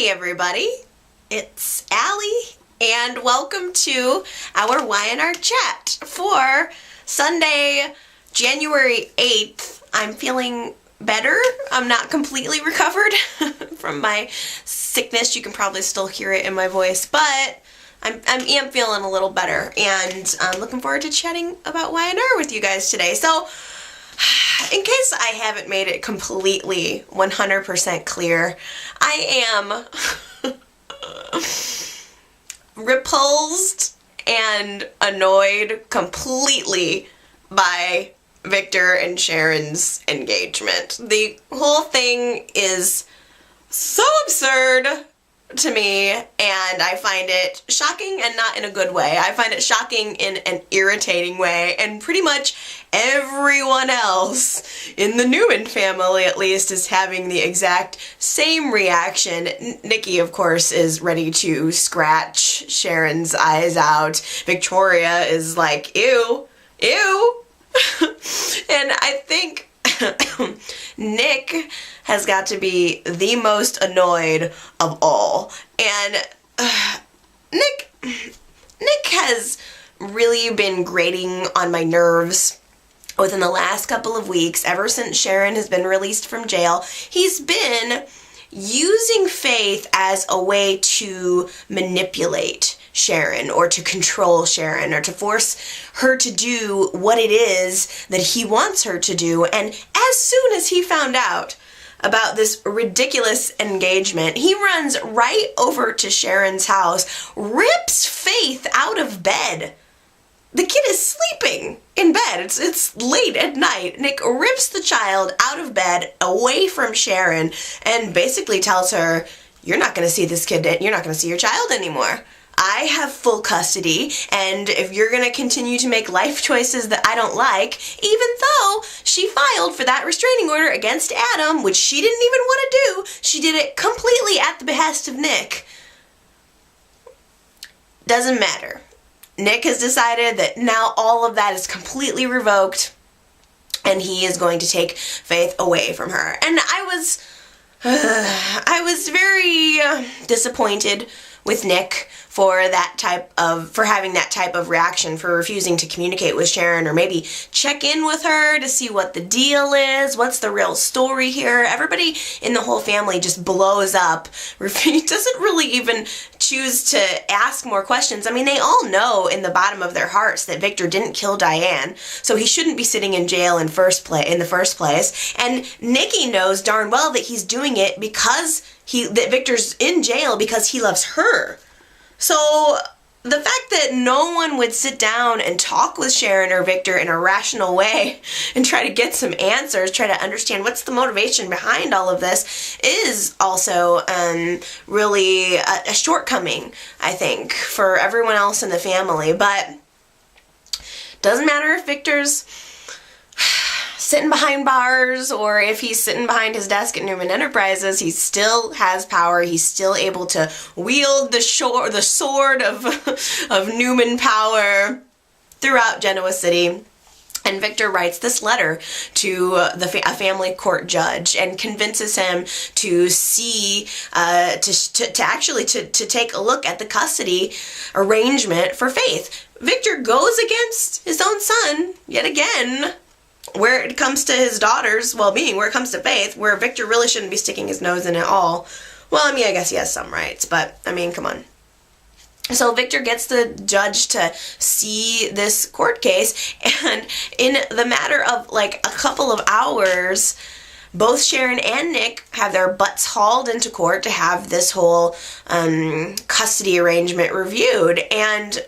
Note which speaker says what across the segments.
Speaker 1: Hey everybody, it's Allie, and welcome to our Y&R chat for Sunday, January 8th. I'm feeling better. I'm not completely recovered from my sickness. You can probably still hear it in my voice, but I am feeling a little better, and I'm looking forward to chatting about Y&R with you guys today. So, in case I haven't made it completely 100% clear, I am repulsed and annoyed completely by Victor and Sharon's engagement. The whole thing is so absurd to me, and I find it shocking, and not in a good way. I find it shocking in an irritating way, and pretty much everyone else in the Newman family, at least, is having the exact same reaction. Nikki, of course, is ready to scratch Sharon's eyes out. Victoria is like, ew, ew. And I think Nick has got to be the most annoyed of all. And Nick has really been grating on my nerves within the last couple of weeks. Ever since Sharon has been released from jail, he's been using Faith as a way to manipulate Sharon, or to control Sharon, or to force her to do what it is that he wants her to do. And as soon as he found out about this ridiculous engagement, he runs right over to Sharon's house, rips Faith out of bed. The kid is sleeping in bed. It's late at night. Nick rips the child out of bed, away from Sharon, and basically tells her, you're not going to see this kid, you're not going to see your child anymore. I have full custody, and if you're going to continue to make life choices that I don't like, even though she filed for that restraining order against Adam, which she didn't even want to do, she did it completely at the behest of Nick. Doesn't matter. Nick has decided that now all of that is completely revoked, and he is going to take Faith away from her. And I was very disappointed with Nick for having that type of reaction, for refusing to communicate with Sharon, or maybe check in with her to see what the deal is, what's the real story here. Everybody in the whole family just blows up, doesn't really even choose to ask more questions. I mean, they all know in the bottom of their hearts that Victor didn't kill Diane, so he shouldn't be sitting in jail in the first place. And Nikki knows darn well that he's doing it that Victor's in jail because he loves her. So the fact that no one would sit down and talk with Sharon or Victor in a rational way and try to get some answers, try to understand what's the motivation behind all of this, is also really a shortcoming, I think, for everyone else in the family. But doesn't matter if Victor's sitting behind bars or if he's sitting behind his desk at Newman Enterprises. He still has power. He's still able to wield the sword of Newman power throughout Genoa City. And Victor writes this letter to a family court judge and convinces him to see, to take a look at the custody arrangement for Faith. Victor goes against his own son yet again, where it comes to his daughter's well-being, where it comes to Faith, where Victor really shouldn't be sticking his nose in at all. Well, I mean, I guess he has some rights, but, I mean, come on. So Victor gets the judge to see this court case, and in the matter of, like, a couple of hours, both Sharon and Nick have their butts hauled into court to have this whole custody arrangement reviewed, and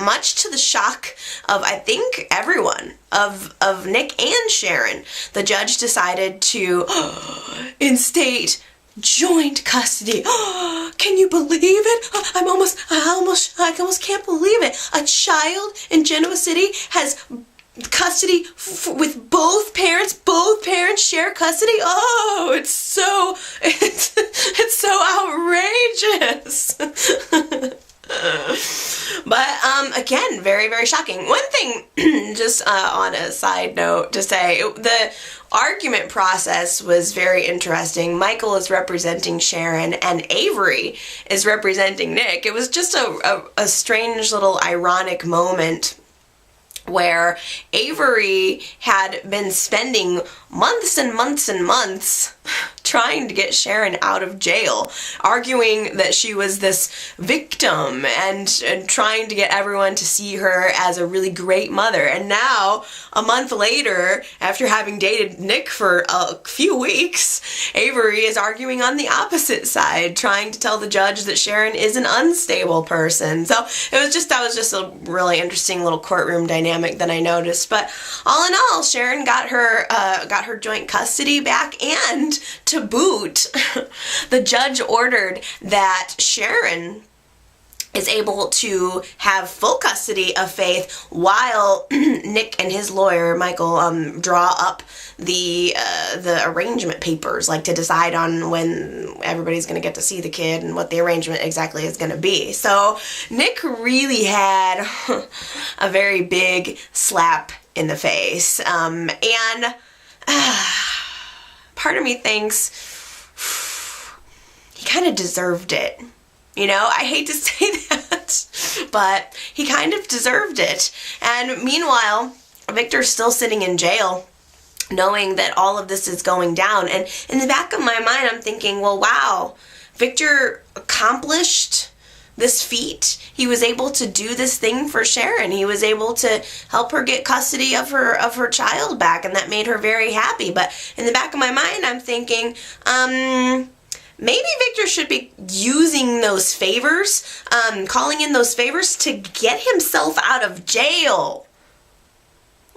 Speaker 1: much to the shock of, I think, everyone, of Nick and Sharon, the judge decided to instate joint custody. Can you believe it? I almost can't believe it. A child in Genoa City has custody with both parents. Both parents share custody. Oh, it's so outrageous. But again, very, very shocking. One thing, just on a side note, to say, argument process was very interesting. Michael is representing Sharon and Avery is representing Nick. It was just a strange little ironic moment where Avery had been spending months and months and months trying to get Sharon out of jail, arguing that she was this victim and trying to get everyone to see her as a really great mother. And now, a month later, after having dated Nick for a few weeks, Avery is arguing on the opposite side, trying to tell the judge that Sharon is an unstable person. So that was just a really interesting little courtroom dynamic that I noticed. But all in all, Sharon got her joint custody back, and to boot, the judge ordered that Sharon is able to have full custody of Faith while Nick and his lawyer, Michael, draw up the arrangement papers, like to decide on when everybody's going to get to see the kid and what the arrangement exactly is going to be. So Nick really had a very big slap in the face. And part of me thinks he kind of deserved it. You know, I hate to say that, but he kind of deserved it. And meanwhile, Victor's still sitting in jail, knowing that all of this is going down. And in the back of my mind, I'm thinking, well, wow, Victor accomplished this feat. He was able to do this thing for Sharon. He was able to help her get custody of her child back, and that made her very happy. But in the back of my mind, I'm thinking, maybe Victor should be using those favors, calling in those favors to get himself out of jail.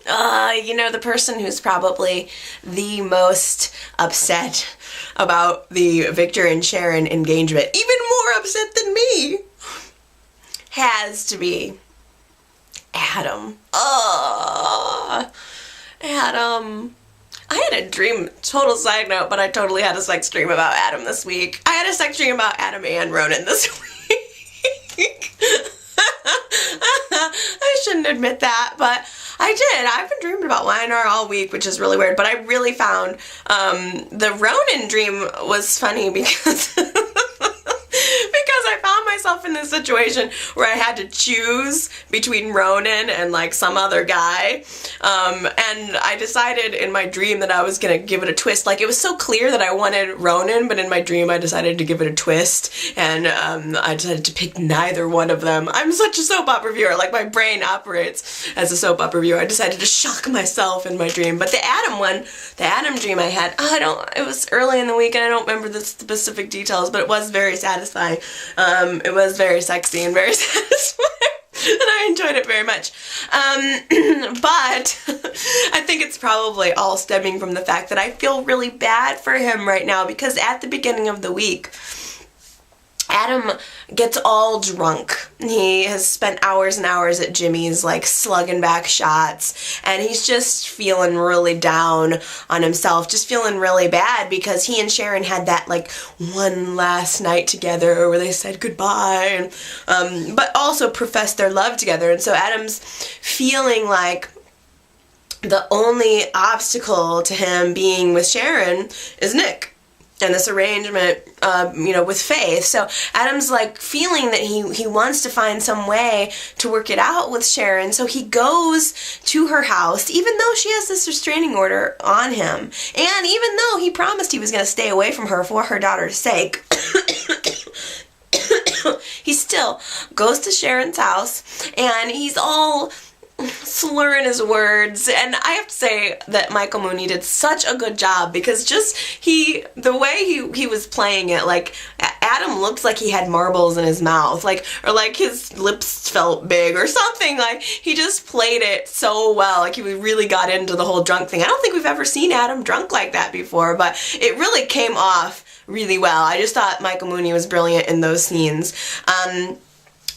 Speaker 1: The person who's probably the most upset about the Victor and Sharon engagement, even more upset than me, has to be Adam. Adam. I had a dream, total side note, but I totally had a sex dream about Adam this week. I had a sex dream about Adam and Ronan this week. I shouldn't admit that, but I did. I've been dreaming about Lionel all week, which is really weird, but I really found the Ronan dream was funny because I found myself in this situation where I had to choose between Ronan and like some other guy, and I decided in my dream that I was gonna give it a twist. Like, it was so clear that I wanted Ronan, but in my dream I decided to give it a twist, and I decided to pick neither one of them. I'm such a soap opera viewer. Like, my brain operates as a soap opera viewer. I decided to shock myself in my dream. But the Adam dream I had, it was early in the week and I don't remember the specific details, but it was very satisfying. It was very sexy and very satisfying, and I enjoyed it very much. But I think it's probably all stemming from the fact that I feel really bad for him right now, because at the beginning of the week, Adam gets all drunk. He has spent hours and hours at Jimmy's, like, slugging back shots, and he's just feeling really down on himself, just feeling really bad because he and Sharon had that, like, one last night together where they said goodbye, and, but also professed their love together. And so Adam's feeling like the only obstacle to him being with Sharon is Nick and this arrangement, with Faith. So Adam's like feeling that he wants to find some way to work it out with Sharon. So he goes to her house, even though she has this restraining order on him. And even though he promised he was going to stay away from her for her daughter's sake, he still goes to Sharon's house, and he's all slurring his words. And I have to say that Michael Mooney did such a good job, because just the way he was playing it, like, Adam looked like he had marbles in his mouth, or his lips felt big or something. Like, he just played it so well. Like, he really got into the whole drunk thing. I don't think we've ever seen Adam drunk like that before, but it really came off really well. I just thought Michael Mooney was brilliant in those scenes.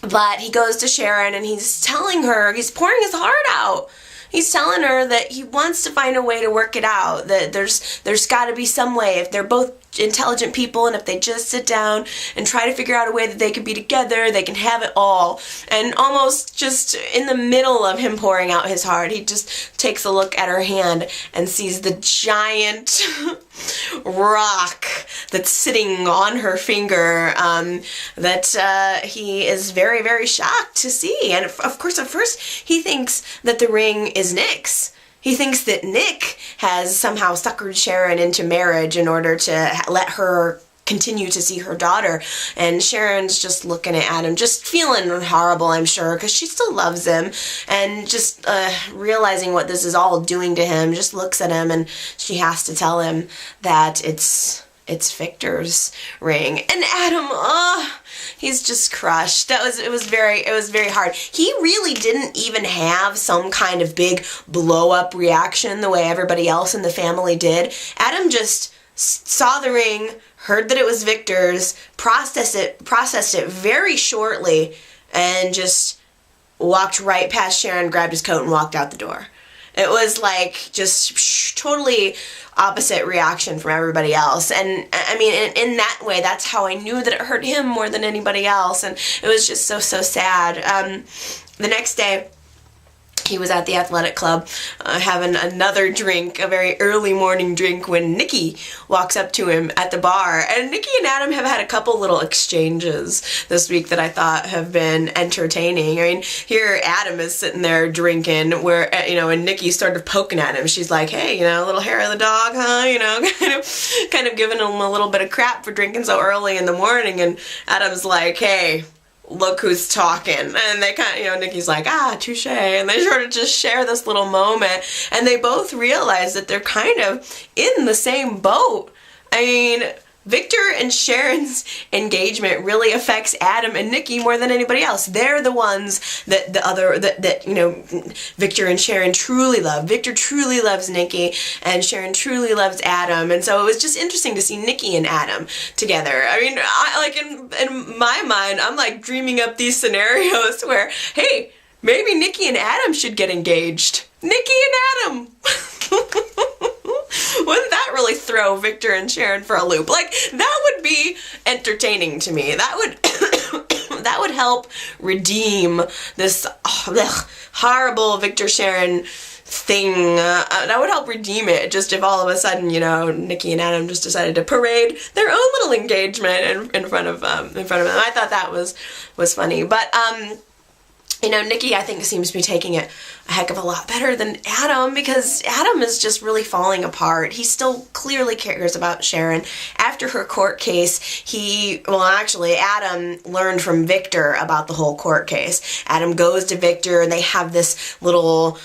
Speaker 1: But he goes to Sharon and he's telling her, he's pouring his heart out. He's telling her that he wants to find a way to work it out, that there's got to be some way. If they're both intelligent people, and if they just sit down and try to figure out a way that they can be together, they can have it all. And almost just in the middle of him pouring out his heart, he just takes a look at her hand and sees the giant rock that's sitting on her finger, that he is very, very shocked to see. And of course, at first, he thinks that the ring is Nick's. He thinks that Nick has somehow suckered Sharon into marriage in order to let her continue to see her daughter. And Sharon's just looking at Adam, just feeling horrible, I'm sure, because she still loves him. And just realizing what this is all doing to him, just looks at him, and she has to tell him that it's Victor's ring. And Adam, he's just crushed. It was very hard. He really didn't even have some kind of big blow up reaction the way everybody else in the family did. Adam just saw the ring, heard that it was Victor's, processed it very shortly, and just walked right past Sharon, grabbed his coat, and walked out the door. It was like just totally opposite reaction from everybody else. And I mean, in that way, that's how I knew that it hurt him more than anybody else. And it was just so sad. The next day, he was at the athletic club having another drink, a very early morning drink, when Nikki walks up to him at the bar. And Nikki and Adam have had a couple little exchanges this week that I thought have been entertaining. I mean, here Adam is sitting there drinking, where, and Nikki started poking at him. She's like, hey, a little hair of the dog, huh? Kind of giving him a little bit of crap for drinking so early in the morning. And Adam's like, hey, look who's talking. And they kind of, Nikki's like, touche. And they sort of just share this little moment. And they both realize that they're kind of in the same boat. I mean, Victor and Sharon's engagement really affects Adam and Nikki more than anybody else. They're the ones that Victor and Sharon truly love. Victor truly loves Nikki, and Sharon truly loves Adam. And so it was just interesting to see Nikki and Adam together. I mean, in my mind, I'm like dreaming up these scenarios where, hey, maybe Nikki and Adam should get engaged. Nikki and Adam! Wouldn't that really throw Victor and Sharon for a loop? Like, that would be entertaining to me. That would help redeem this horrible Victor-Sharon thing. That would help redeem it, just if all of a sudden, Nikki and Adam just decided to parade their own little engagement in front of them. I thought that was funny. But Nikki, I think, seems to be taking it a heck of a lot better than Adam, because Adam is just really falling apart. He still clearly cares about Sharon. After her court case, Adam learned from Victor about the whole court case. Adam goes to Victor, and they have this little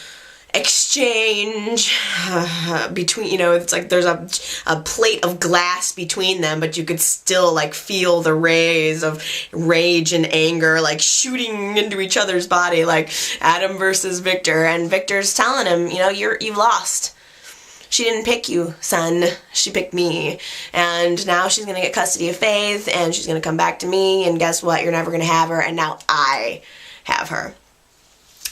Speaker 1: exchange between, it's like there's a plate of glass between them, but you could still like feel the rays of rage and anger like shooting into each other's body, like Adam versus Victor. And Victor's telling him, you've lost. She didn't pick you, son. She picked me. And now she's going to get custody of Faith, and she's going to come back to me, and guess what? You're never going to have her, and now I have her.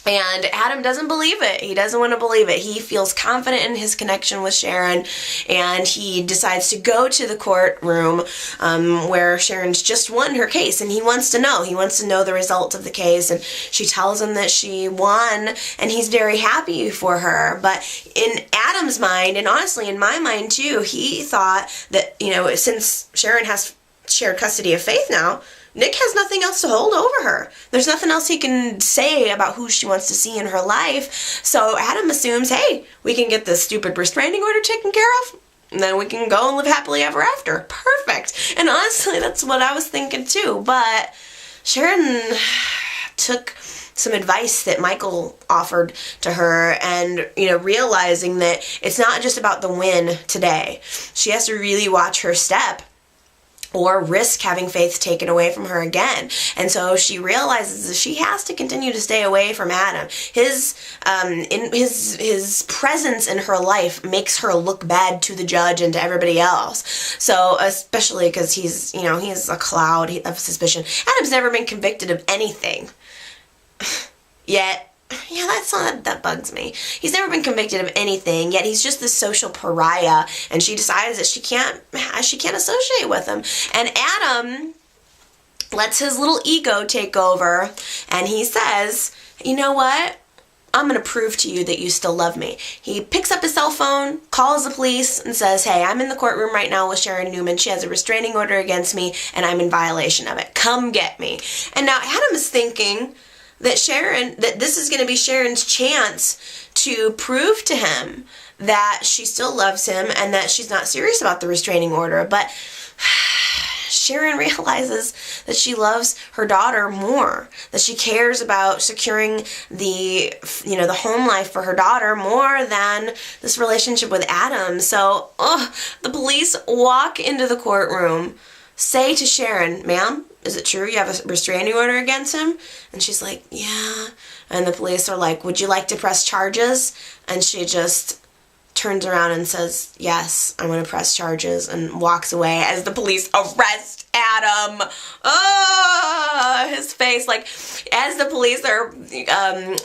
Speaker 1: And Adam doesn't believe it. He doesn't want to believe it. He feels confident in his connection with Sharon, and he decides to go to the courtroom where Sharon's just won her case, and he wants to know. He wants to know the results of the case, and she tells him that she won, and he's very happy for her. But in Adam's mind, and honestly in my mind too, he thought that, since Sharon has shared custody of Faith now, Nick has nothing else to hold over her. There's nothing else he can say about who she wants to see in her life. So Adam assumes, hey, we can get this stupid restraining order taken care of, and then we can go and live happily ever after. Perfect. And honestly, that's what I was thinking too. But Sharon took some advice that Michael offered to her, and realizing that it's not just about the win today. She has to really watch her step, or risk having Faith taken away from her again. And so she realizes that she has to continue to stay away from Adam. His presence in her life makes her look bad to the judge and to everybody else. So especially because he's a cloud of suspicion. Adam's never been convicted of anything. Yet yeah, that bugs me. He's never been convicted of anything, yet he's just this social pariah, and she decides that she can't associate with him. And Adam lets his little ego take over, and he says, you know what? I'm going to prove to you that you still love me. He picks up his cell phone, calls the police, and says, hey, I'm in the courtroom right now with Sharon Newman. She has a restraining order against me, and I'm in violation of it. Come get me. And now Adam is thinking that this is going to be Sharon's chance to prove to him that she still loves him and that she's not serious about the restraining order. But Sharon realizes that she loves her daughter more, that she cares about securing the home life for her daughter more than this relationship with Adam. So, the police walk into the courtroom, say to Sharon, ma'am, is it true you have a restraining order against him? And she's like, yeah. And the police are like, would you like to press charges? And she just turns around and says, yes, I'm going to press charges, and walks away as the police arrest Adam. Oh, his face, like, as the police are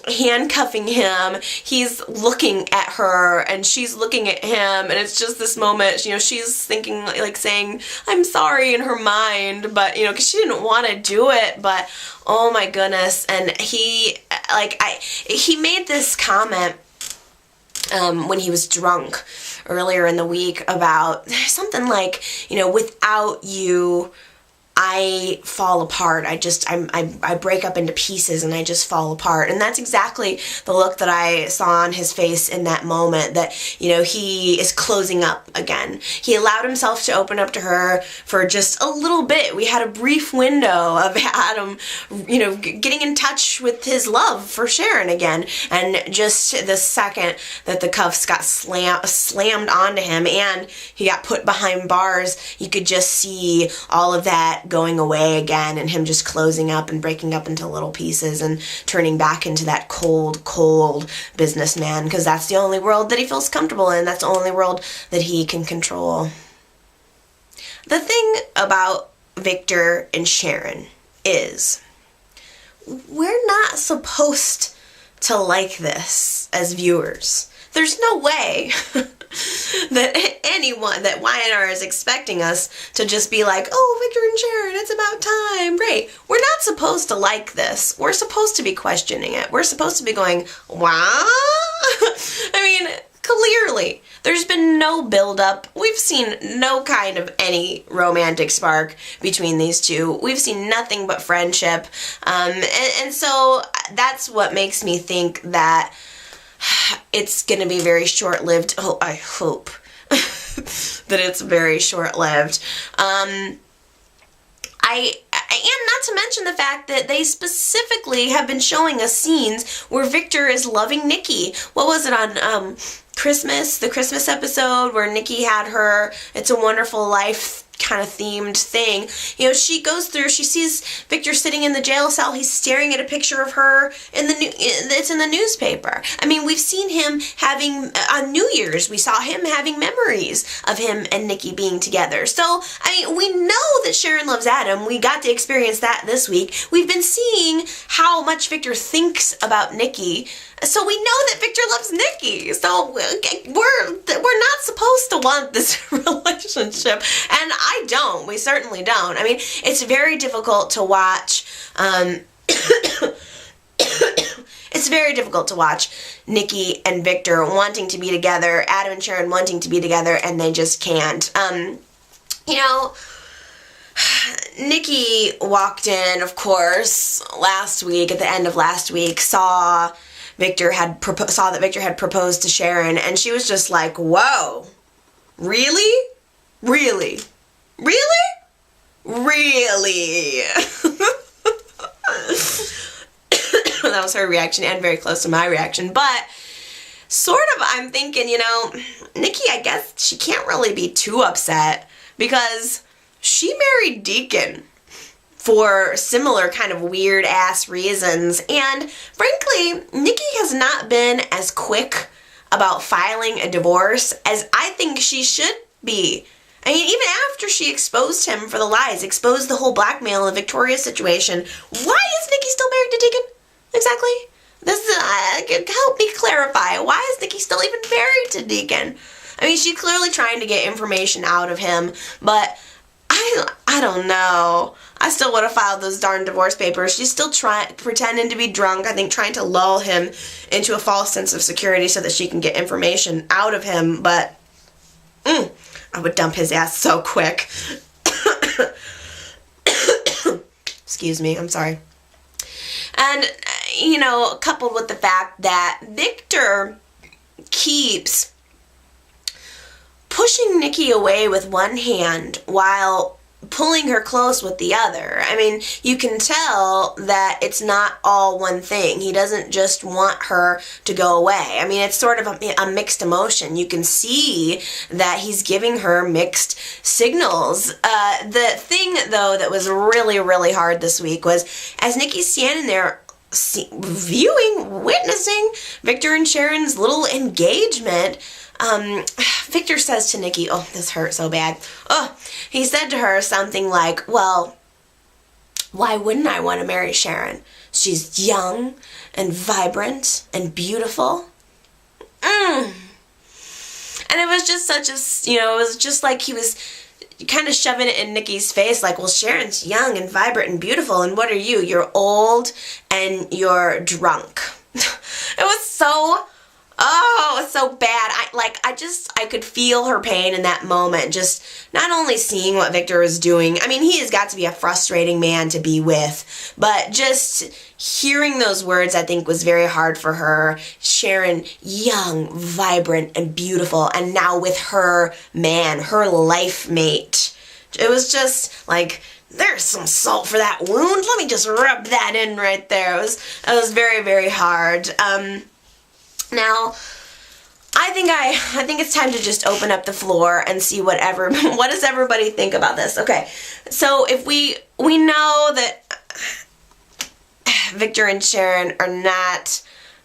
Speaker 1: handcuffing him, he's looking at her, and she's looking at him, and it's just this moment, she's thinking, like, saying, I'm sorry in her mind, but, because she didn't want to do it, but, oh my goodness, and he made this comment when he was drunk earlier in the week about something like, without you, I fall apart. I break up into pieces and I just fall apart. And that's exactly the look that I saw on his face in that moment, that, he is closing up again. He allowed himself to open up to her for just a little bit. We had a brief window of Adam, getting in touch with his love for Sharon again. And just the second that the cuffs got slammed onto him and he got put behind bars, you could just see all of that going away again, and him just closing up and breaking up into little pieces and turning back into that cold businessman, because that's the only world that he feels comfortable in. That's the only world that he can control. The thing about Victor and Sharon is we're not supposed to like this as viewers. There's no way that Y&R is expecting us to just be like, oh, Victor and Sharon, it's about time, great. We're not supposed to like this. We're supposed to be questioning it. We're supposed to be going, wow? Clearly, there's been no build-up. We've seen no kind of any romantic spark between these two. We've seen nothing but friendship. And so that's what makes me think that it's going to be very short-lived. Oh, I hope that it's very short-lived. And not to mention the fact that they specifically have been showing us scenes where Victor is loving Nikki. What was it on Christmas? The Christmas episode where Nikki had her It's a Wonderful Life kind of themed thing. She goes through, she sees Victor sitting in the jail cell. He's staring at a picture of her it's in the newspaper. We've seen him having, on New Year's, we saw him having memories of him and Nikki being together. So, we know that Sharon loves Adam. We got to experience that this week. We've been seeing how much Victor thinks about Nikki. So we know that Victor loves Nikki. So we're not supposed to want this relationship. And I don't. We certainly don't. It's very difficult to watch. It's very difficult to watch Nikki and Victor wanting to be together, Adam and Sharon wanting to be together, and they just can't. Nikki walked in, of course, last week, at the end of last week, saw that Victor had proposed to Sharon, and she was just like, whoa, really? Really? Really? Really? That was her reaction, and very close to my reaction, but sort of I'm thinking, Nikki, I guess she can't really be too upset, because she married Deacon for similar kind of weird-ass reasons, and frankly, Nikki has not been as quick about filing a divorce as I think she should be. Even after she exposed him for the lies, exposed the whole blackmail and Victoria situation, why is Nikki still married to Deacon? Exactly. Help me clarify. Why is Nikki still even married to Deacon? I mean, she's clearly trying to get information out of him, but I don't know. I still would have filed those darn divorce papers. She's still pretending to be drunk, I think trying to lull him into a false sense of security so that she can get information out of him, but I would dump his ass so quick. Excuse me, I'm sorry. And, coupled with the fact that Victor keeps pushing Nikki away with one hand while pulling her close with the other. I mean, you can tell that it's not all one thing. He doesn't just want her to go away. I mean, it's sort of a mixed emotion. You can see that he's giving her mixed signals. The thing, though, that was really, really hard this week was as Nikki's standing there witnessing Victor and Sharon's little engagement, Victor says to Nikki, oh, this hurt so bad. He said to her something like, well, why wouldn't I want to marry Sharon? She's young and vibrant and beautiful. And it was just such a, it was just like he was kind of shoving it in Nikki's face, like, well, Sharon's young and vibrant and beautiful, and what are you? You're old and you're drunk. It was so bad. I could feel her pain in that moment, just not only seeing what Victor was doing. I mean, he has got to be a frustrating man to be with, but just hearing those words, I think, was very hard for her. Sharon, young, vibrant, and beautiful, and now with her man, her life mate. It was just like, there's some salt for that wound. Let me just rub that in right there. It was very, very hard. Now, I think it's time to just open up the floor and see what does everybody think about this? Okay, so if we know that Victor and Sharon are not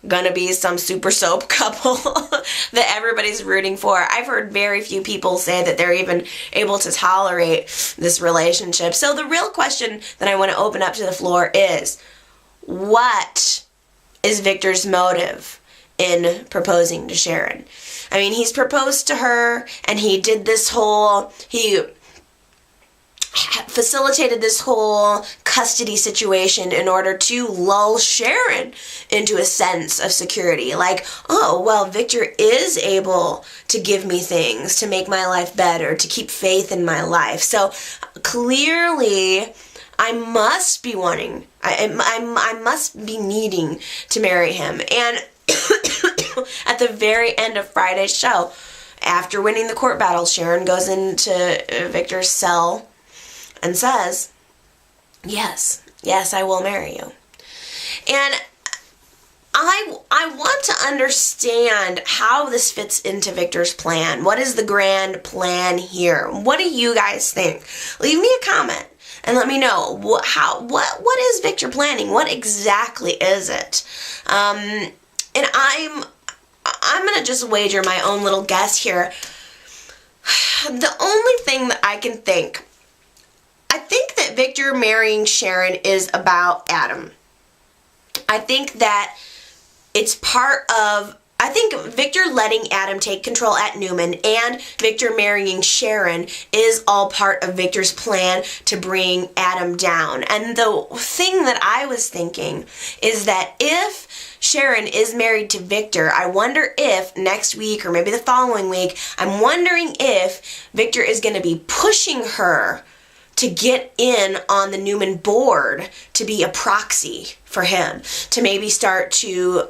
Speaker 1: gonna be some super soap couple that everybody's rooting for. I've heard very few people say that they're even able to tolerate this relationship. So the real question that I want to open up to the floor is, what is Victor's motive in proposing to Sharon? I mean, he's proposed to her, and he facilitated this whole custody situation in order to lull Sharon into a sense of security. Like, oh, well, Victor is able to give me things, to make my life better, to keep faith in my life. So clearly, I must be I must be needing to marry him. And at the very end of Friday's show, after winning the court battle, Sharon goes into Victor's cell and says, yes, I will marry you. And I want to understand how this fits into Victor's plan. What is the grand plan here? What do you guys think? Leave me a comment and let me know what is Victor planning? What exactly is it? And I'm gonna just wager my own little guess here. The only thing that I can think, I think that Victor marrying Sharon is about Adam. I think that it's I think Victor letting Adam take control at Newman and Victor marrying Sharon is all part of Victor's plan to bring Adam down. And the thing that I was thinking is that if Sharon is married to Victor, I wonder if next week or maybe the following week, I'm wondering if Victor is going to be pushing her to get in on the Newman board to be a proxy for him, to maybe start to,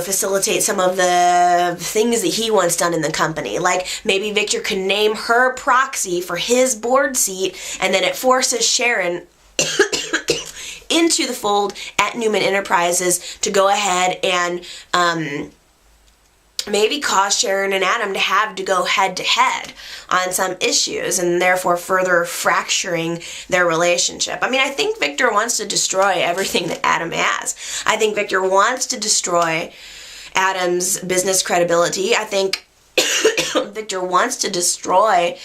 Speaker 1: facilitate some of the things that he wants done in the company. Like maybe Victor could name her proxy for his board seat, and then it forces Sharon into the fold at Newman Enterprises to go ahead and maybe cause Sharon and Adam to have to go head to head on some issues and therefore further fracturing their relationship. I mean, I think Victor wants to destroy everything that Adam has. I think Victor wants to destroy Adam's business credibility. I think Victor wants to destroy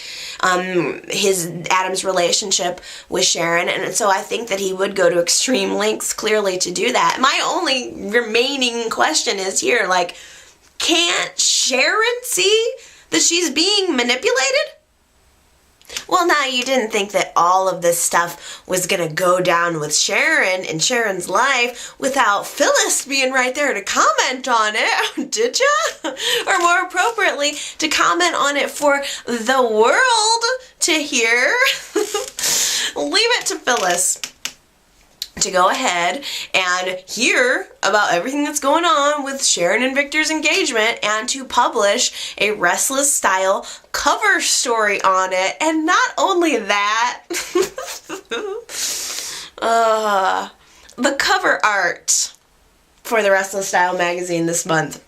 Speaker 1: Adam's relationship with Sharon, and so I think that he would go to extreme lengths clearly to do that. My only remaining question is here, like, can't Sharon see that she's being manipulated? Well, now you didn't think that all of this stuff was gonna go down with Sharon and Sharon's life without Phyllis being right there to comment on it, did ya? Or more appropriately, to comment on it for the world to hear. Leave it to Phyllis to go ahead and hear about everything that's going on with Sharon and Victor's engagement and to publish a Restless style cover story on it. And not only that, the cover art for the Restless Style magazine this month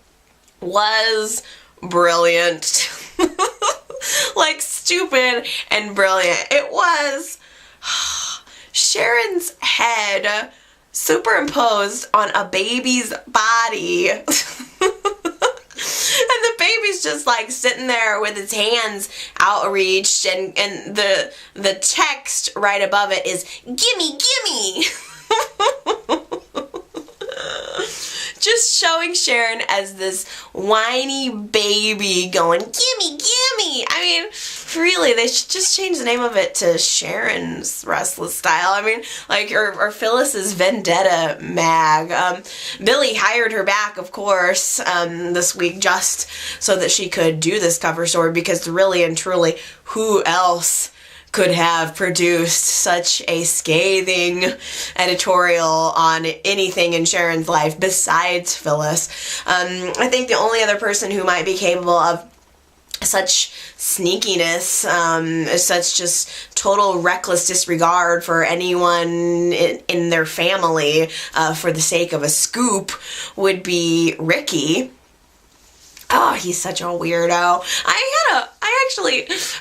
Speaker 1: was brilliant. Like, stupid and brilliant. It was Sharon's head superimposed on a baby's body. And the baby's just like sitting there with his hands outreached, and the text right above it is "Gimme, gimme." Just showing Sharon as this whiny baby going, "Gimme, gimme." I mean, really, they should just change the name of it to Sharon's Restless Style. I mean, like, or Phyllis's Vendetta mag. Billy hired her back, of course, this week just so that she could do this cover story, because really and truly, who else could have produced such a scathing editorial on anything in Sharon's life besides Phyllis? I think the only other person who might be capable of such sneakiness, such just total reckless disregard for anyone in their family for the sake of a scoop would be Ricky. Oh, he's such a weirdo.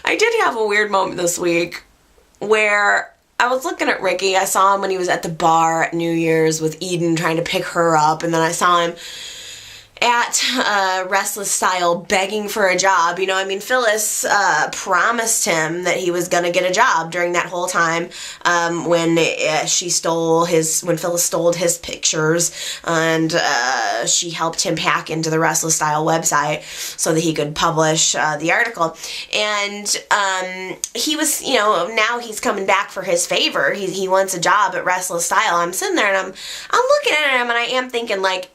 Speaker 1: I did have a weird moment this week where I was looking at Ricky. I saw him when he was at the bar at New Year's with Eden trying to pick her up, and then I saw him at Restless Style begging for a job. You know, I mean, Phyllis promised him that he was gonna get a job during that whole time when Phyllis stole his pictures, and she helped him hack into the Restless Style website so that he could publish the article. And he was, you know, now he's coming back for his favor. He wants a job at Restless Style. I'm sitting there and I'm looking at him, and I am thinking, like,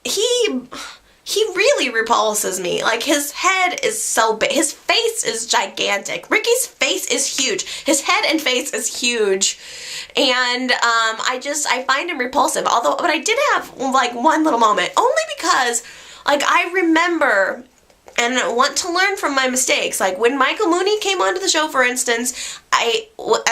Speaker 1: he really repulses me. Like, his head is so big. His face is gigantic. Ricky's face is huge. His head and face is huge. And I find him repulsive. But I did have, like, one little moment. Only because, like, I remember and want to learn from my mistakes. Like, when Michael Mooney came onto the show, for instance, I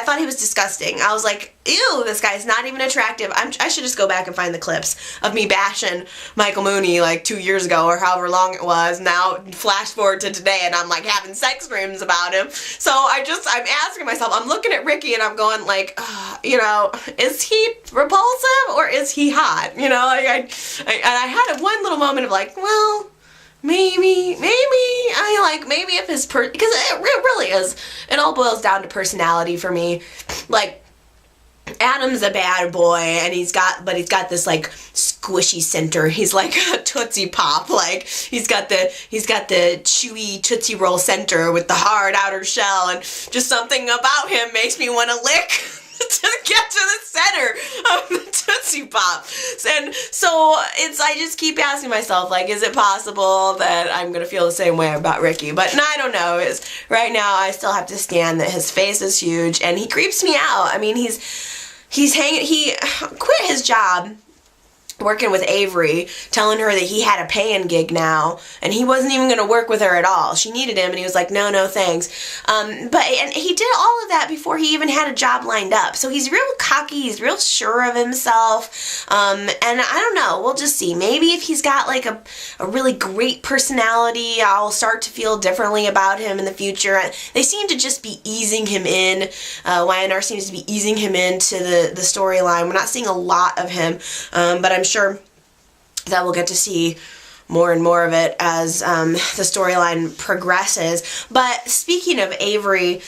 Speaker 1: thought he was disgusting. I was like, ew, this guy's not even attractive. I should just go back and find the clips of me bashing Michael Mooney like 2 years ago or however long it was. Now, flash forward to today, and I'm like having sex dreams about him. So I'm asking myself, I'm looking at Ricky and I'm going like, you know, is he repulsive or is he hot? You know, I had one little moment of like, well, maybe if his because it really is, it all boils down to personality for me. Like, Adam's a bad boy, and he's got this like squishy center. He's like a Tootsie Pop. Like, he's got the chewy Tootsie Roll center with the hard outer shell, and just something about him makes me want to lick to get to the center of the Tootsie Pop. And so I just keep asking myself, like, is it possible that I'm going to feel the same way about Ricky? But no, I don't know. Right now I still have to stand that his face is huge, and he creeps me out. I mean, he quit his job working with Avery, telling her that he had a paying gig now, and he wasn't even going to work with her at all. She needed him, and he was like, no, thanks. And he did all of that before he even had a job lined up. So he's real cocky, he's real sure of himself, and I don't know, we'll just see. Maybe if he's got like a really great personality, I'll start to feel differently about him in the future. They seem to just be easing him in. YNR seems to be easing him into the storyline. We're not seeing a lot of him, but I'm sure that we'll get to see more and more of it as the storyline progresses. But speaking of Avery,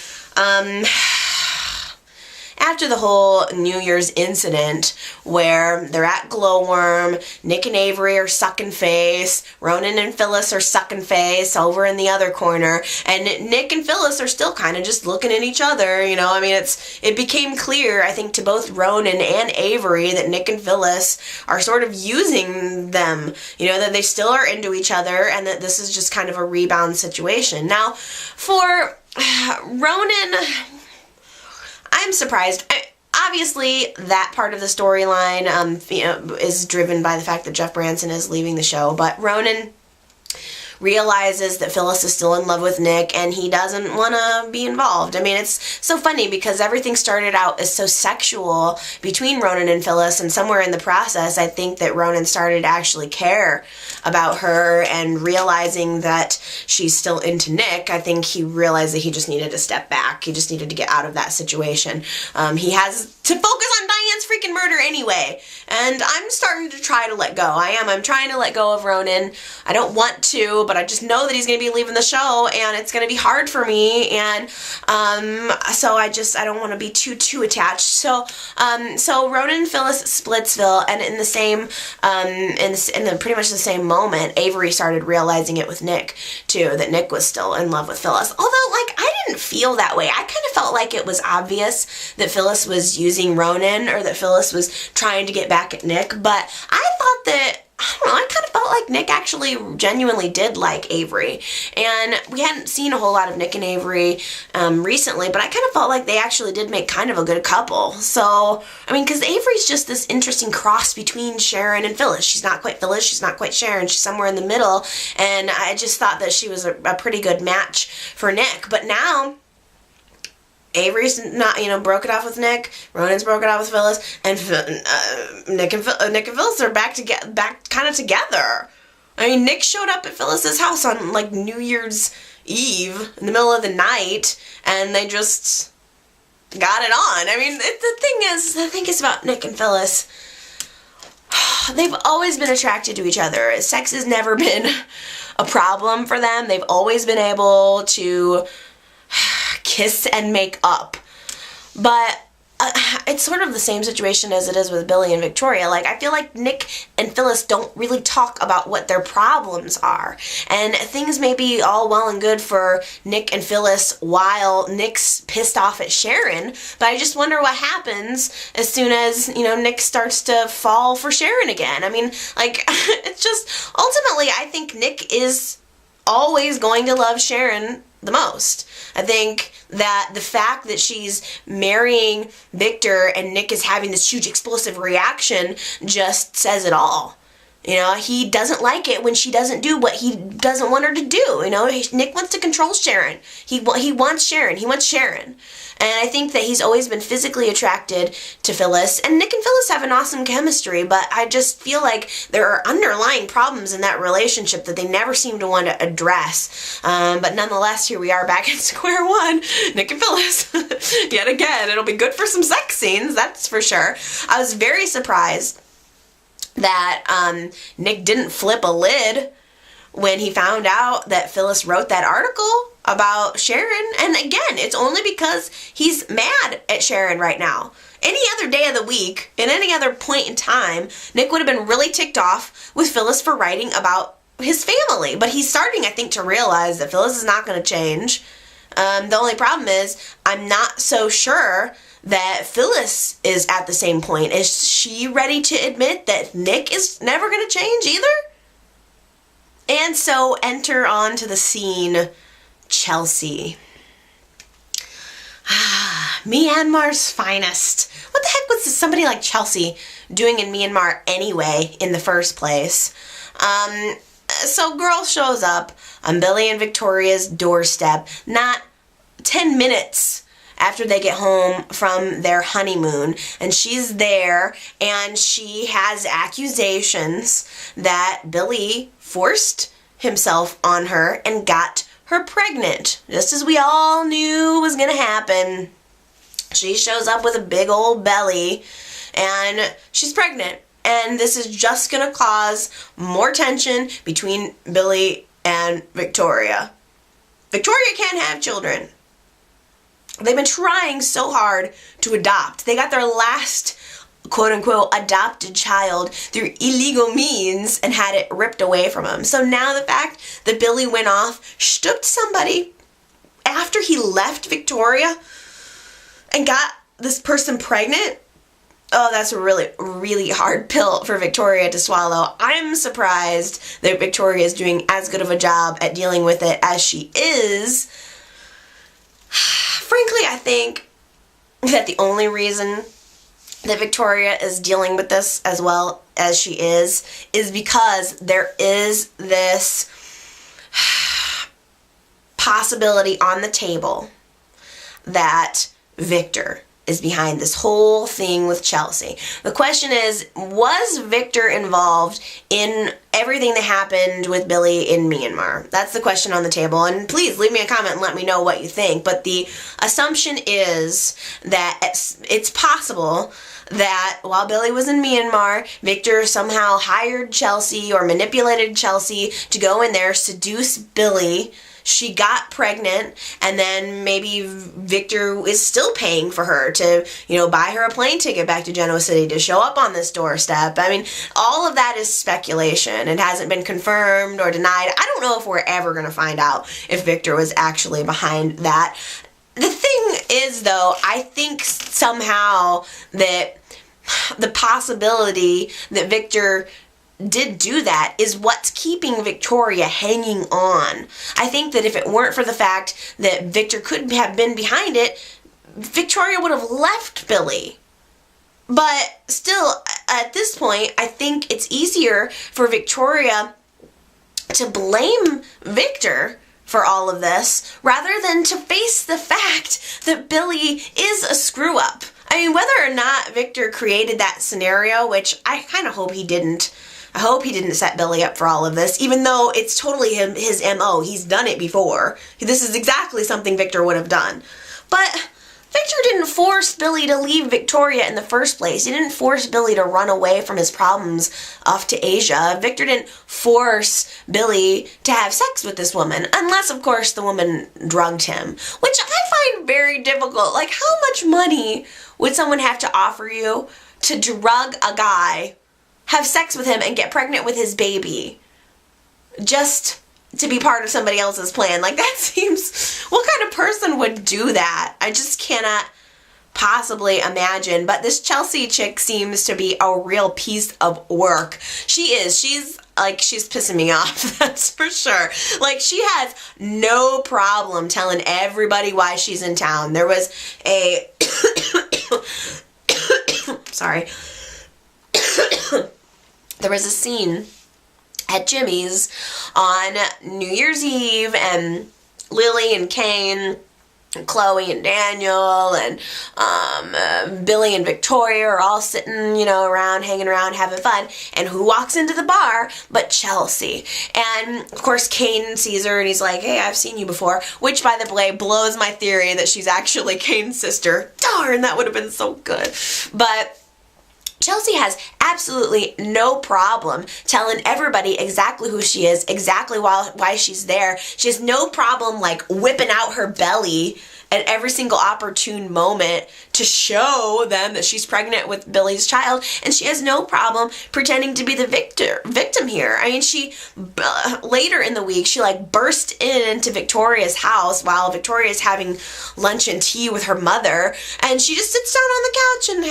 Speaker 1: after the whole New Year's incident where they're at Glowworm, Nick and Avery are sucking face, Ronan and Phyllis are sucking face over in the other corner, and Nick and Phyllis are still kind of just looking at each other, you know. I mean, it became clear, I think, to both Ronan and Avery that Nick and Phyllis are sort of using them, you know, that they still are into each other and that this is just kind of a rebound situation. Now, for Ronan, I'm surprised. Obviously, that part of the storyline is driven by the fact that Jeff Branson is leaving the show, but Ronan realizes that Phyllis is still in love with Nick and he doesn't want to be involved. I mean, it's so funny because everything started out as so sexual between Ronan and Phyllis, and somewhere in the process I think that Ronan started to actually care about her, and realizing that she's still into Nick, I think he realized that he just needed to step back. He just needed to get out of that situation. He has to focus on Diane's freaking murder anyway, and I'm starting to try to let go. I'm trying to let go of Ronan. I don't want to, but I just know that he's going to be leaving the show, and it's going to be hard for me, and so I don't want to be too attached. So Ronan and Phyllis at Splitsville, and in the same in the pretty much the same moment, Avery started realizing it with Nick too, that Nick was still in love with Phyllis. Although, like, I didn't feel that way. I kind of felt like it was obvious that Phyllis was using Ronan, or that Phyllis was trying to get back at Nick, but I thought that, I don't know, I kind of felt like Nick actually genuinely did like Avery. And we hadn't seen a whole lot of Nick and Avery recently, but I kind of felt like they actually did make kind of a good couple. So, I mean, because Avery's just this interesting cross between Sharon and Phyllis. She's not quite Phyllis, she's not quite Sharon, she's somewhere in the middle, and I just thought that she was a pretty good match for Nick. But now, Avery's not, broke it off with Nick. Ronan's broke it off with Phyllis, and Nick and Phyllis are back kind of together. I mean, Nick showed up at Phyllis's house on like New Year's Eve in the middle of the night, and they just got it on. I mean, the thing is about Nick and Phyllis, they've always been attracted to each other. Sex has never been a problem for them. They've always been able to kiss and make up. But it's sort of the same situation as it is with Billy and Victoria. Like, I feel like Nick and Phyllis don't really talk about what their problems are. And things may be all well and good for Nick and Phyllis while Nick's pissed off at Sharon, but I just wonder what happens as soon as, Nick starts to fall for Sharon again. I mean, like, it's just, ultimately, I think Nick is always going to love Sharon the most. I think that the fact that she's marrying Victor and Nick is having this huge explosive reaction just says it all. He doesn't like it when she doesn't do what he doesn't want her to do. Nick wants to control Sharon. He wants Sharon. He wants Sharon. And I think that he's always been physically attracted to Phyllis. And Nick and Phyllis have an awesome chemistry, but I just feel like there are underlying problems in that relationship that they never seem to want to address. But nonetheless, here we are back at square one. Nick and Phyllis. Yet again, it'll be good for some sex scenes, that's for sure. I was very surprised that Nick didn't flip a lid when he found out that Phyllis wrote that article about Sharon. And again, it's only because he's mad at Sharon right now. Any other day of the week, at any other point in time, Nick would have been really ticked off with Phyllis for writing about his family. But he's starting, I think, to realize that Phyllis is not going to change. The only problem is, I'm not so sure that Phyllis is at the same point. Is she ready to admit that Nick is never going to change either? And so enter onto the scene Chelsea. Myanmar's finest. What the heck was somebody like Chelsea doing in Myanmar anyway in the first place? So girl shows up on Billy and Victoria's doorstep not 10 minutes after they get home from their honeymoon, and she's there, and she has accusations that Billy forced himself on her and got her pregnant, just as we all knew was gonna happen. She shows up with a big old belly, and she's pregnant. and this is just going to cause more tension between Billy and Victoria. Victoria can't have children. They've been trying so hard to adopt. They got their last quote-unquote adopted child through illegal means and had it ripped away from them. So now the fact that Billy went off, stooped somebody after he left Victoria and got this person pregnant, oh, that's a really, really hard pill for Victoria to swallow. I'm surprised that Victoria is doing as good of a job at dealing with it as she is. Frankly, I think that the only reason that Victoria is dealing with this as well as she is because there is this possibility on the table that Victor is behind this whole thing with Chelsea. The question is, was Victor involved in everything that happened with Billy in Myanmar? That's the question on the table, and please leave me a comment and let me know what you think. But the assumption is that it's possible that while Billy was in Myanmar, Victor somehow hired Chelsea or manipulated Chelsea to go in there, seduce Billy. She got pregnant, and then maybe Victor is still paying for her to, buy her a plane ticket back to Genoa City to show up on this doorstep. I mean, all of that is speculation. It hasn't been confirmed or denied. I don't know if we're ever going to find out if Victor was actually behind that. The thing is, though, I think somehow that the possibility that Victor did do that is what's keeping Victoria hanging on. I think that if it weren't for the fact that Victor could have been behind it, Victoria would have left Billy. But still, at this point, I think it's easier for Victoria to blame Victor for all of this rather than to face the fact that Billy is a screw-up. I mean, whether or not Victor created that scenario, which I kind of hope he didn't. I hope he didn't set Billy up for all of this, even though it's totally his MO. He's done it before. This is exactly something Victor would have done. But Victor didn't force Billy to leave Victoria in the first place. He didn't force Billy to run away from his problems off to Asia. Victor didn't force Billy to have sex with this woman, unless, of course, the woman drugged him, which I find very difficult. Like, how much money would someone have to offer you to drug a guy, have sex with him, and get pregnant with his baby just to be part of somebody else's plan? Like, that seems... What kind of person would do that? I just cannot possibly imagine. But this Chelsea chick seems to be a real piece of work. She is. She's pissing me off, that's for sure. Like, she has no problem telling everybody why she's in town. There was a... Sorry. There was a scene at Jimmy's on New Year's Eve, and Lily and Kane, and Chloe and Daniel, and Billy and Victoria are all sitting, around, hanging around, having fun. And who walks into the bar but Chelsea? And, of course, Kane sees her, and he's like, hey, I've seen you before. Which, by the way, blows my theory that she's actually Kane's sister. Darn, that would have been so good. But Chelsea has absolutely no problem telling everybody exactly who she is, exactly why she's there. She has no problem, whipping out her belly at every single opportune moment to show them that she's pregnant with Billy's child, and she has no problem pretending to be the victim here. I mean, she, later in the week, she burst into Victoria's house while Victoria's having lunch and tea with her mother, and she just sits down on the couch and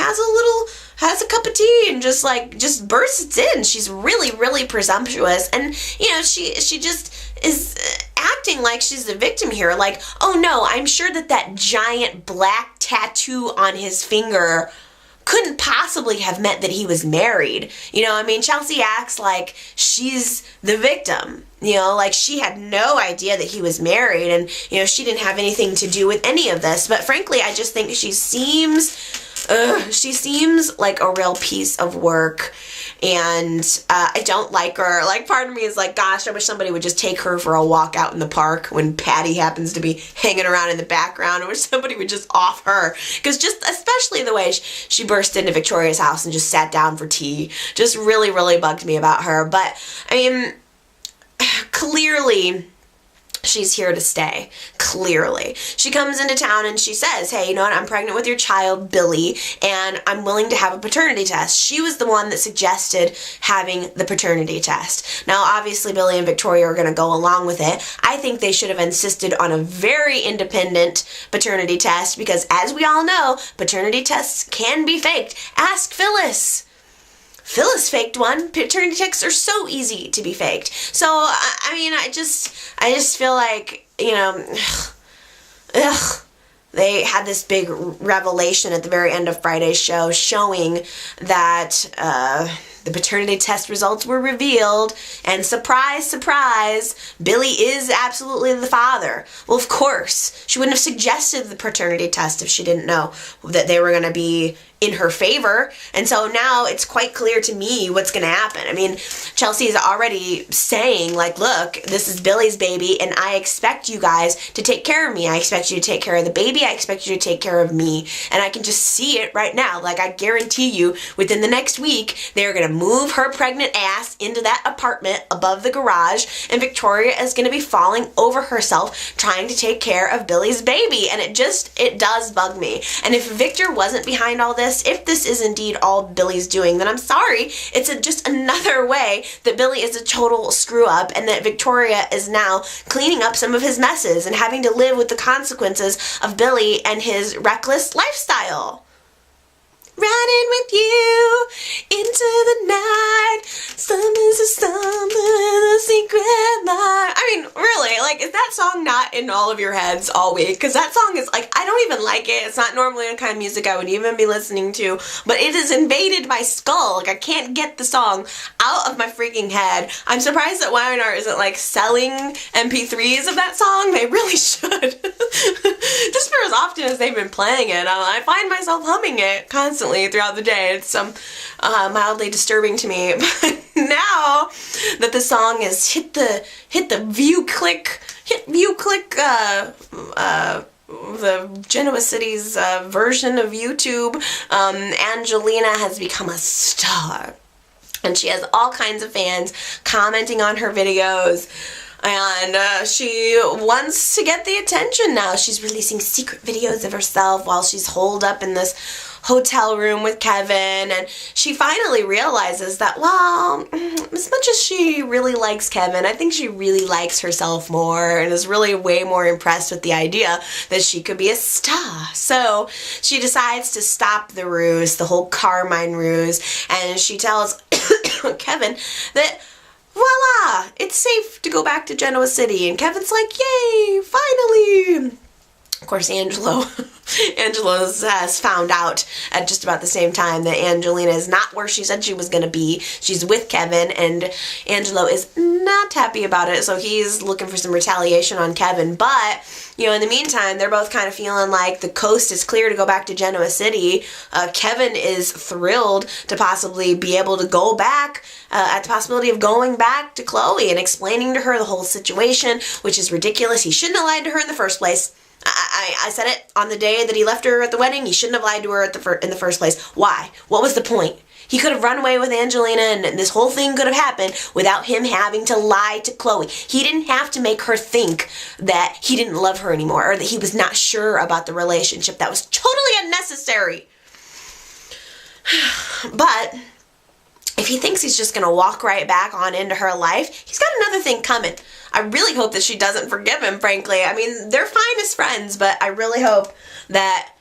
Speaker 1: has a cup of tea and just bursts in. She's really, really presumptuous, and she just is acting like she's the victim here. Like, oh no, I'm sure that giant black tattoo on his finger couldn't possibly have meant that he was married. Chelsea acts like she's the victim. She had no idea that he was married, and she didn't have anything to do with any of this. But frankly, I just think she seems she seems like a real piece of work, and I don't like her. Like, part of me is like, gosh, I wish somebody would just take her for a walk out in the park when Patty happens to be hanging around in the background. I wish somebody would just off her, because just especially the way she burst into Victoria's house and just sat down for tea just really, really bugged me about her. But I mean, clearly she's here to stay. Clearly. She comes into town and she says, hey, you know what, I'm pregnant with your child, Billy, and I'm willing to have a paternity test. She was the one that suggested having the paternity test. Now, obviously, Billy and Victoria are going to go along with it. I think they should have insisted on a very independent paternity test, because as we all know, paternity tests can be faked. Ask Phyllis. Phyllis faked one. Paternity tests are so easy to be faked. So, I mean, I just feel like, you know, they had this big revelation at the very end of Friday's show showing that the paternity test results were revealed, and surprise, surprise, Billy is absolutely the father. Well, of course, she wouldn't have suggested the paternity test if she didn't know that they were going to be in her favor. And so now it's quite clear to me what's going to happen. I mean, Chelsea is already saying, like, look, this is Billy's baby, and I expect you guys to take care of me. I expect you to take care of the baby. I expect you to take care of me. And I can just see it right now. Like, I guarantee you, within the next week, they're going to move her pregnant ass into that apartment above the garage, and Victoria is going to be falling over herself trying to take care of Billy's baby. And it does bug me. And if Victor wasn't behind all this, if this is indeed all Billy's doing, then I'm sorry. It's just another way that Billy is a total screw up, and that Victoria is now cleaning up some of his messes and having to live with the consequences of Billy and his reckless lifestyle. Riding with you into the night, something's a something, a secret life. I mean, really, like, is that song not in all of your heads all week? Because that song is, like, I don't even like it. It's not normally the kind of music I would even be listening to, but it has invaded my skull. Like, I can't get the song out of my freaking head. I'm surprised that Y&R isn't, like, selling MP3s of that song. They really should. Just for as often as they've been playing it, I find myself humming it constantly throughout the day. It's mildly disturbing to me. But now that the song is hit the view click the Genoa City's version of YouTube, Angelina has become a star, and she has all kinds of fans commenting on her videos. And she wants to get the attention now. She's releasing secret videos of herself while she's holed up in this hotel room with Kevin. And she finally realizes that, well, as much as she really likes Kevin, I think she really likes herself more and is really way more impressed with the idea that she could be a star. So she decides to stop the ruse, the whole Carmine ruse, and she tells Kevin that, voila, it's safe to go back to Genoa City. And Kevin's like, yay, finally. Of course, Angelo has found out at just about the same time that Angelina is not where she said she was going to be. She's with Kevin, and Angelo is not happy about it, so he's looking for some retaliation on Kevin. But, you know, in the meantime, they're both kind of feeling like the coast is clear to go back to Genoa City. Kevin is thrilled to possibly be able to go back, at the possibility of going back to Chloe and explaining to her the whole situation, which is ridiculous. He shouldn't have lied to her in the first place. I said it on the day that he left her at the wedding. He shouldn't have lied to her in the first place. Why? What was the point? He could have run away with Angelina, and this whole thing could have happened without him having to lie to Chloe. He didn't have to make her think that he didn't love her anymore, or that he was not sure about the relationship. That was totally unnecessary. But if he thinks he's just going to walk right back on into her life, he's got another thing coming. I really hope that she doesn't forgive him, frankly. I mean, they're fine as friends, but I really hope that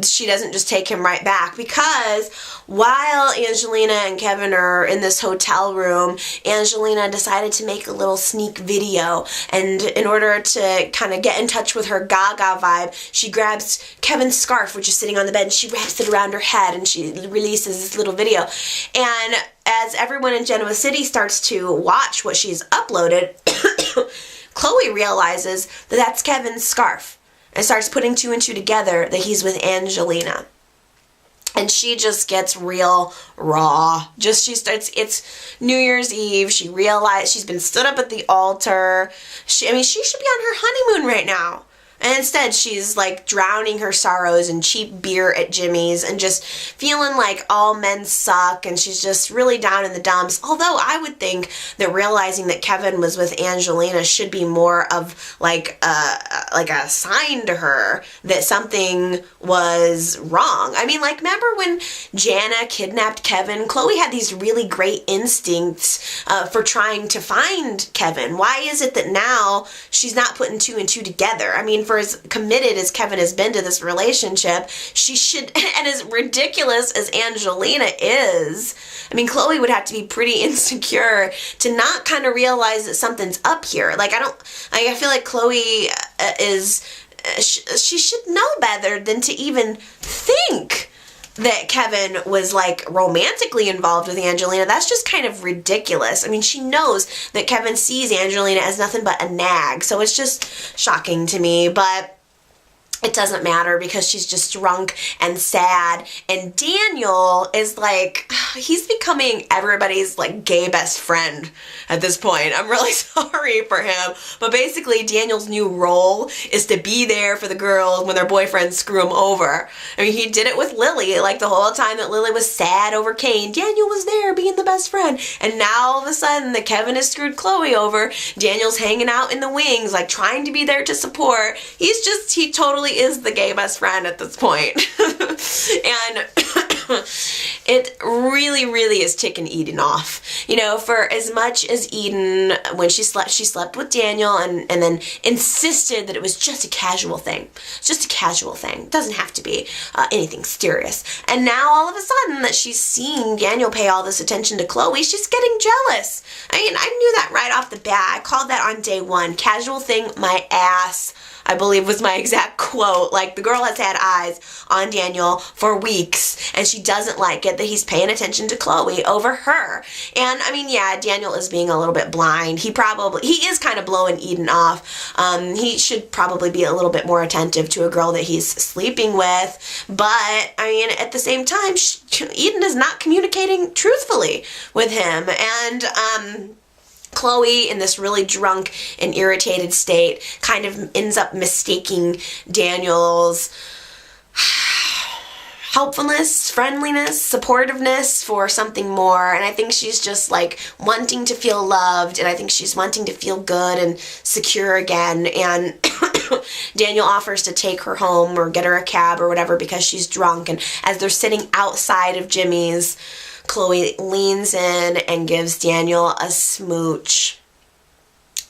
Speaker 1: she doesn't just take him right back, because while Angelina and Kevin are in this hotel room, Angelina decided to make a little sneak video, and in order to kind of get in touch with her Gaga vibe, she grabs Kevin's scarf, which is sitting on the bed, and she wraps it around her head, and she releases this little video. And as everyone in Genoa City starts to watch what she's uploaded, Chloe realizes that that's Kevin's scarf, and starts putting two and two together that he's with Angelina. And she just gets real raw. It's New Year's Eve. She realized she's been stood up at the altar. She should be on her honeymoon right now. And instead, she's like drowning her sorrows in cheap beer at Jimmy's and just feeling like all men suck, and she's just really down in the dumps. Although I would think that realizing that Kevin was with Angelina should be more of like a sign to her that something was wrong. I mean, like, remember when Jana kidnapped Kevin? Chloe had these really great instincts for trying to find Kevin. Why is it that now she's not putting two and two together? I mean, for as committed as Kevin has been to this relationship, she should, and as ridiculous as Angelina is, I mean, Chloe would have to be pretty insecure to not kind of realize that something's up here. Like, I feel like Chloe she should know better than to even think that Kevin was like romantically involved with Angelina. That's just kind of ridiculous. I mean, she knows that Kevin sees Angelina as nothing but a nag, so it's just shocking to me, but it doesn't matter because she's just drunk and sad. And Daniel is like, he's becoming everybody's like gay best friend at this point. I'm really sorry for him. But basically Daniel's new role is to be there for the girls when their boyfriends screw him over. I mean, he did it with Lily. Like the whole time that Lily was sad over Kane, Daniel was there being the best friend. And now all of a sudden that Kevin has screwed Chloe over, Daniel's hanging out in the wings, like trying to be there to support. He totally is the gay best friend at this point. And it really, really is ticking Eden off. You know, for as much as Eden, when she slept with Daniel and then insisted that it was just a casual thing. Just a casual thing. It doesn't have to be anything serious. And now all of a sudden that she's seeing Daniel pay all this attention to Chloe, she's getting jealous. I mean, I knew that right off the bat. I called that on day one. Casual thing, my ass, I believe was my exact quote. Like, the girl has had eyes on Daniel for weeks, and she doesn't like it that he's paying attention to Chloe over her. And, I mean, yeah, Daniel is being a little bit blind. He is kind of blowing Eden off. He should probably be a little bit more attentive to a girl that he's sleeping with. But, I mean, at the same time, Eden is not communicating truthfully with him. And, Chloe, in this really drunk and irritated state, kind of ends up mistaking Daniel's helpfulness, friendliness, supportiveness for something more. And I think she's just like wanting to feel loved, and I think she's wanting to feel good and secure again. And Daniel offers to take her home or get her a cab or whatever because she's drunk. And as they're sitting outside of Jimmy's, Chloe leans in and gives Daniel a smooch.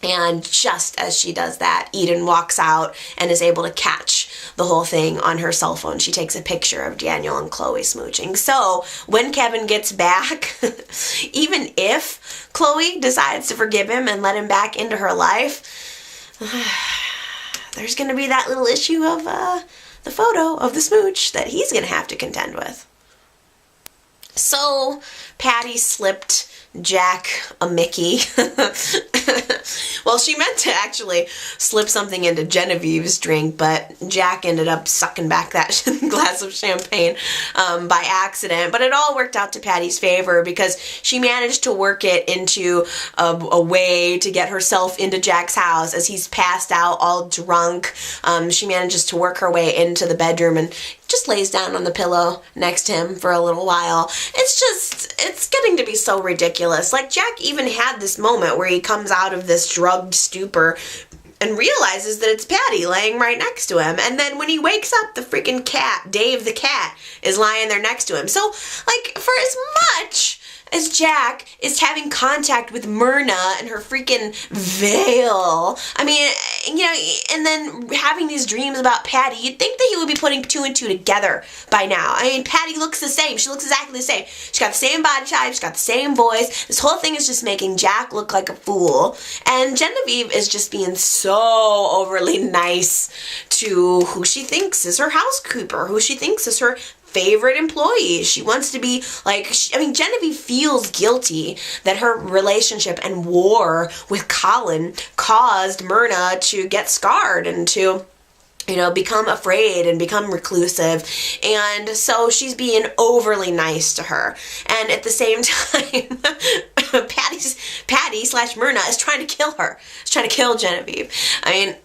Speaker 1: And just as she does that, Eden walks out and is able to catch the whole thing on her cell phone. She takes a picture of Daniel and Chloe smooching. So when Kevin gets back, even if Chloe decides to forgive him and let him back into her life, there's going to be that little issue of the photo of the smooch that he's going to have to contend with. So Patty slipped Jack a Mickey. Well, she meant to actually slip something into Genevieve's drink, but Jack ended up sucking back that glass of champagne by accident. But it all worked out to Patty's favor because she managed to work it into a way to get herself into Jack's house as he's passed out all drunk. She manages to work her way into the bedroom and just lays down on the pillow next to him for a little while. It's getting to be so ridiculous. Like, Jack even had this moment where he comes out of this drugged stupor and realizes that it's Patty laying right next to him. And then when he wakes up, the freaking cat, Dave the cat, is lying there next to him. So, like, for as much as Jack is having contact with Myrna and her freaking veil, I mean, you know, and then having these dreams about Patty, you'd think that he would be putting two and two together by now. I mean, Patty looks the same. She looks exactly the same. She's got the same body type. She's got the same voice. This whole thing is just making Jack look like a fool. And Genevieve is just being so overly nice to who she thinks is her housekeeper, who she thinks is her favorite employee. She wants to be like, Genevieve feels guilty that her relationship and war with Colin caused Myrna to get scarred and to become afraid and become reclusive. And so she's being overly nice to her. And at the same time, Patty/Myrna is trying to kill her. She's trying to kill Genevieve. I mean,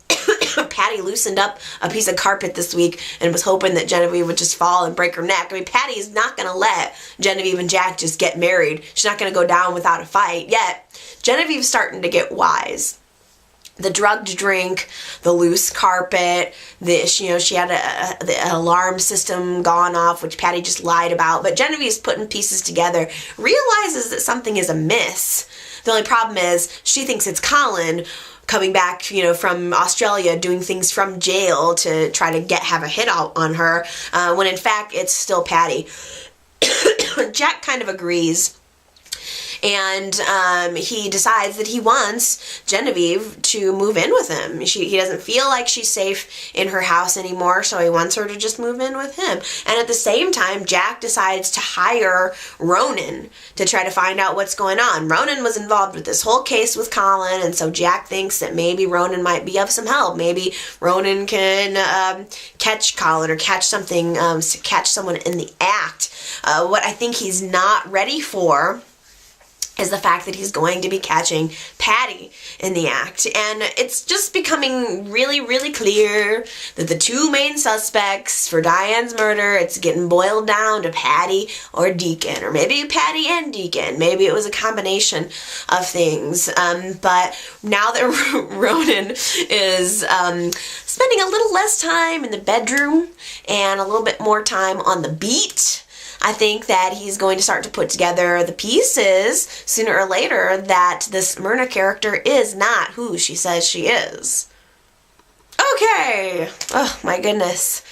Speaker 1: Patty loosened up a piece of carpet this week and was hoping that Genevieve would just fall and break her neck. I mean, Patty is not going to let Genevieve and Jack just get married. She's not going to go down without a fight. Yet, Genevieve's starting to get wise. The drugged drink, the loose carpet, she had the alarm system gone off, which Patty just lied about. But Genevieve's putting pieces together, realizes that something is amiss. The only problem is she thinks it's Colin coming back, from Australia, doing things from jail to try to have a hit out on her, when in fact it's still Patty. Jack kind of agrees. And he decides that he wants Genevieve to move in with him. He doesn't feel like she's safe in her house anymore, so he wants her to just move in with him. And at the same time, Jack decides to hire Ronan to try to find out what's going on. Ronan was involved with this whole case with Colin, and so Jack thinks that maybe Ronan might be of some help. Maybe Ronan can catch Colin or catch something, catch someone in the act. What I think he's not ready for is the fact that he's going to be catching Patty in the act. And it's just becoming really, really clear that the two main suspects for Diane's murder, it's getting boiled down to Patty or Deacon, or maybe Patty and Deacon. Maybe it was a combination of things. But now that Ronan is spending a little less time in the bedroom and a little bit more time on the beat, I think that he's going to start to put together the pieces sooner or later that this Myrna character is not who she says she is. Okay. Oh my goodness.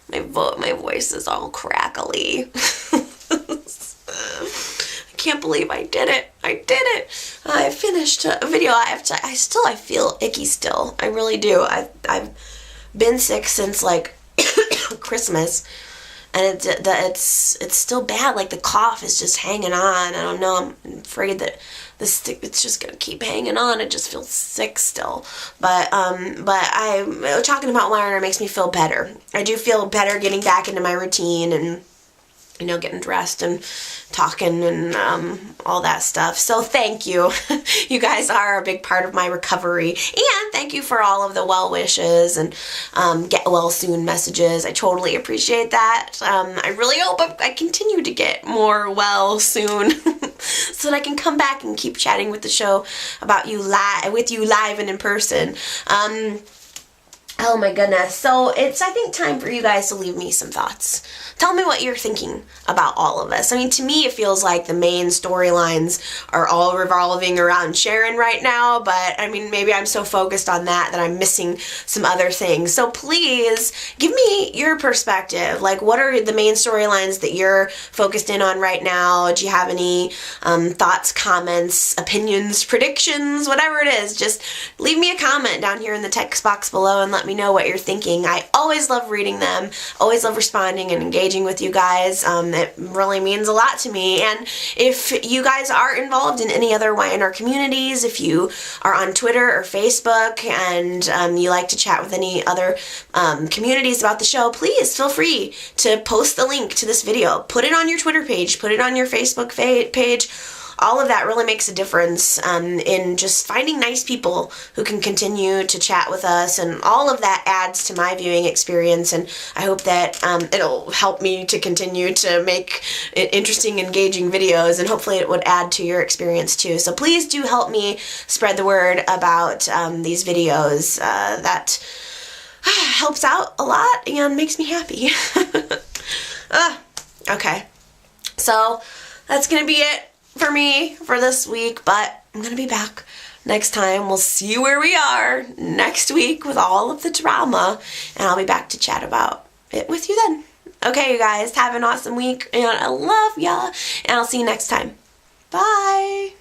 Speaker 1: My voice is all crackly. I can't believe I did it. I finished a video. I feel icky still. I really do. I've been sick since like Christmas. And it's still bad. Like the cough is just hanging on. I don't know. I'm afraid that it's just gonna keep hanging on. It just feels sick still. But talking about Myrna makes me feel better. I do feel better getting back into my routine and getting dressed and talking and all that stuff. So thank you. You guys are a big part of my recovery. And thank you for all of the well wishes and get well soon messages. I totally appreciate that. I really hope I continue to get more well soon so that I can come back and keep chatting with the show about with you live and in person. Oh my goodness. So it's, I think, time for you guys to leave me some thoughts. Tell me what you're thinking about all of this. I mean, to me, it feels like the main storylines are all revolving around Sharon right now, but I mean, maybe I'm so focused on that I'm missing some other things. So please give me your perspective. Like, what are the main storylines that you're focused in on right now? Do you have any thoughts, comments, opinions, predictions, whatever it is? Just leave me a comment down here in the text box below and let me know what you're thinking. I always love reading them, always love responding and engaging with you guys. It really means a lot to me. And if you guys are involved in any other YNR communities, if you are on Twitter or Facebook and you like to chat with any other communities about the show, please feel free to post the link to this video. Put it on your Twitter page, put it on your Facebook page. All of that really makes a difference in just finding nice people who can continue to chat with us, and all of that adds to my viewing experience, and I hope that it'll help me to continue to make interesting, engaging videos, and hopefully it would add to your experience too. So please do help me spread the word about these videos. That helps out a lot and makes me happy. Okay, so that's gonna be it for me for this week, but I'm gonna be back next time. We'll see where we are next week with all of the drama, and I'll be back to chat about it with you then. Okay, you guys, have an awesome week, and I love ya, and I'll see you next time. Bye!